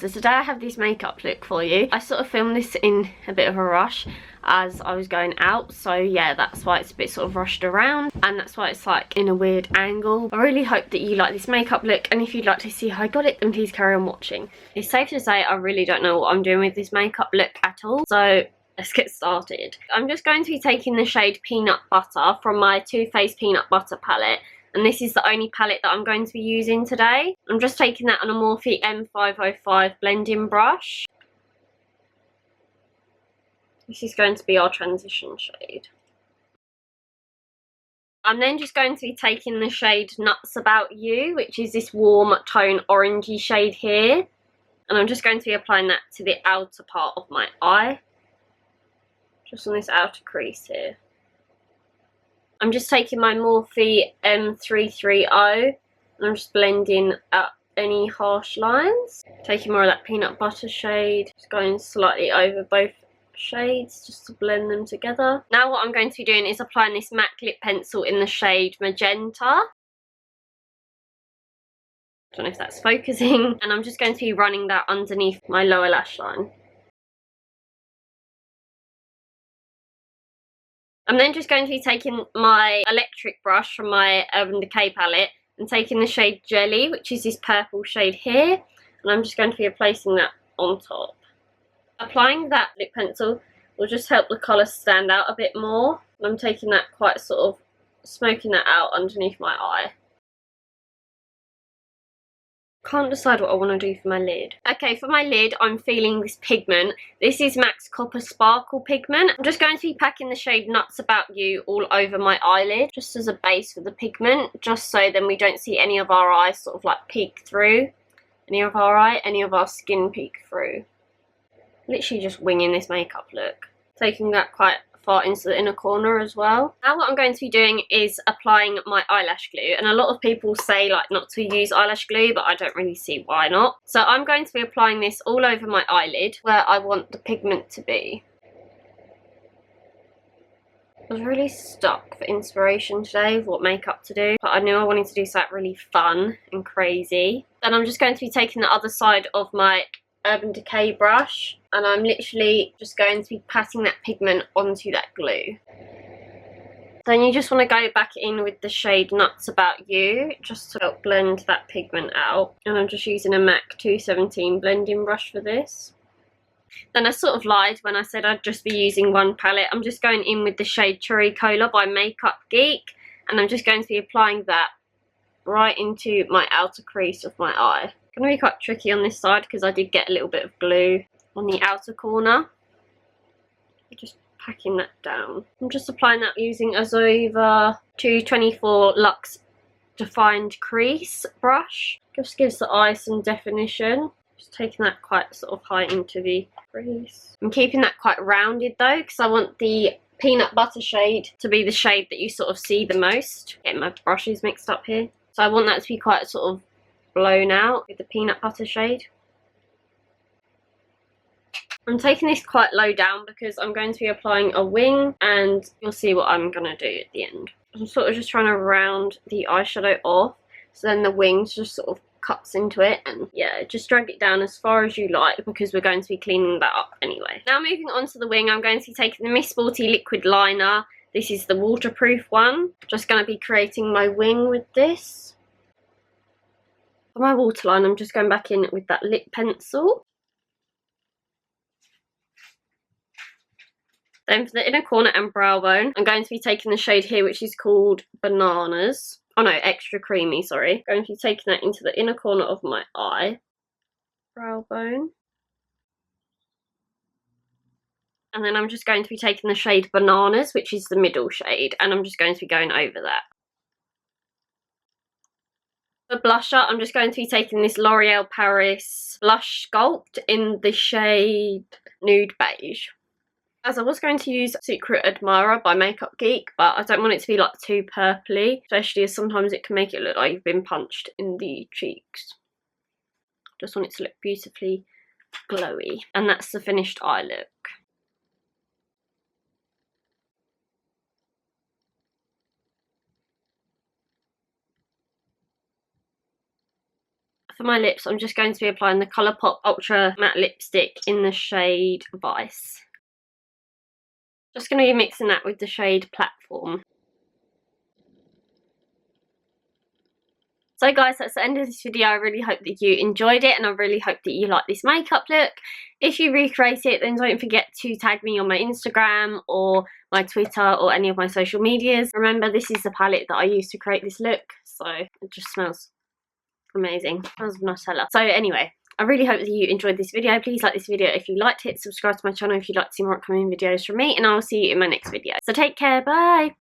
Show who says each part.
Speaker 1: So today I have this makeup look for you. I sort of filmed this in a bit of a rush as I was going out, so yeah, that's why it's a bit sort of rushed around, and that's why it's like in a weird angle. I really hope that you like this makeup look, and if you'd like to see how I got it, then please carry on watching. It's safe to say I really don't know what I'm doing with this makeup look at all, so let's get started. I'm just going to be taking the shade Peanut Butter from my Too Faced Peanut Butter palette, and this is the only palette that I'm going to be using today. I'm just taking that on a Morphe M505 blending brush. This is going to be our transition shade. I'm then just going to be taking the shade Nuts About You, which is this warm tone orangey shade here. And I'm just going to be applying that to the outer part of my eye. Just on this outer crease here. I'm just taking my Morphe M330 and I'm just blending out any harsh lines. Taking more of that peanut butter shade, just going slightly over both shades just to blend them together. Now what I'm going to be doing is applying this MAC lip pencil in the shade Magenta. Don't know if that's focusing. And I'm just going to be running that underneath my lower lash line. I'm then just going to be taking my electric brush from my Urban Decay palette and taking the shade Jelly, which is this purple shade here, and I'm just going to be placing that on top. Applying that lip pencil will just help the colour stand out a bit more. And I'm taking that quite sort of smoking that out underneath my eye. Can't decide what I want to do for my lid. Okay, for my lid, I'm feeling this pigment. This is MAC's Copper Sparkle pigment. I'm just going to be packing the shade Nuts About You all over my eyelid, just as a base for the pigment, just so then we don't see any of our eyes sort of like peek through. Any of our skin peek through. Literally just winging this makeup look. Taking that quite far into the inner corner as well. Now what I'm going to be doing is applying my eyelash glue, and a lot of people say like not to use eyelash glue, but I don't really see why not. So I'm going to be applying this all over my eyelid where I want the pigment to be. I was really stuck for inspiration today of what makeup to do, but I knew I wanted to do something really fun and crazy. Then I'm just going to be taking the other side of my Urban Decay brush, and I'm literally just going to be patting that pigment onto that glue. Then you just want to go back in with the shade Nuts About You just to help blend that pigment out, and I'm just using a MAC 217 blending brush for this. Then I sort of lied when I said I'd just be using one palette. I'm just going in with the shade Cherry Cola by Makeup Geek, and I'm just going to be applying that right into my outer crease of my eye. Going to be quite tricky on this side because I did get a little bit of glue on the outer corner. Just packing that down. I'm just applying that using a Zova 224 Luxe Defined Crease brush. Just gives the eye some definition. Just taking that quite sort of high into the crease. I'm keeping that quite rounded though because I want the peanut butter shade to be the shade that you sort of see the most. Getting my brushes mixed up here. So I want that to be quite sort of blown out with the peanut butter shade. I'm taking this quite low down because I'm going to be applying a wing, and you'll see what I'm going to do at the end. I'm sort of just trying to round the eyeshadow off so then the wings just sort of cuts into it, and yeah, just drag it down as far as you like because we're going to be cleaning that up anyway. Now moving on to the wing, I'm going to be taking the Miss Sporty liquid liner. This is the waterproof one. Just going to be creating my wing with this. For my waterline, I'm just going back in with that lip pencil. Then for the inner corner and brow bone, I'm going to be taking the shade here, which is called Bananas. Oh no, Extra Creamy, sorry. I'm going to be taking that into the inner corner of my eye. Brow bone. And then I'm just going to be taking the shade Bananas, which is the middle shade, and I'm just going to be going over that. For blusher, I'm just going to be taking this L'Oreal Paris Blush Sculpt in the shade Nude Beige. As I was going to use Secret Admirer by Makeup Geek, but I don't want it to be like too purpley, especially as sometimes it can make it look like you've been punched in the cheeks. Just want it to look beautifully glowy. And that's the finished eye look. for my lips, I'm just going to be applying the ColourPop Ultra Matte Lipstick in the shade Vice. Just going to be mixing that with the shade Platform. So guys, that's the end of this video. I really hope that you enjoyed it, and I really hope that you like this makeup look. If you recreate it, then don't forget to tag me on my Instagram or my Twitter or any of my social medias. Remember, this is the palette that I used to create this look, so it just smells amazing. It smells of Nutella. So anyway, I really hope that you enjoyed this video. Please like this video if you liked it. Subscribe to my channel if you'd like to see more upcoming videos from me, and I will see you in my next video. So take care, bye!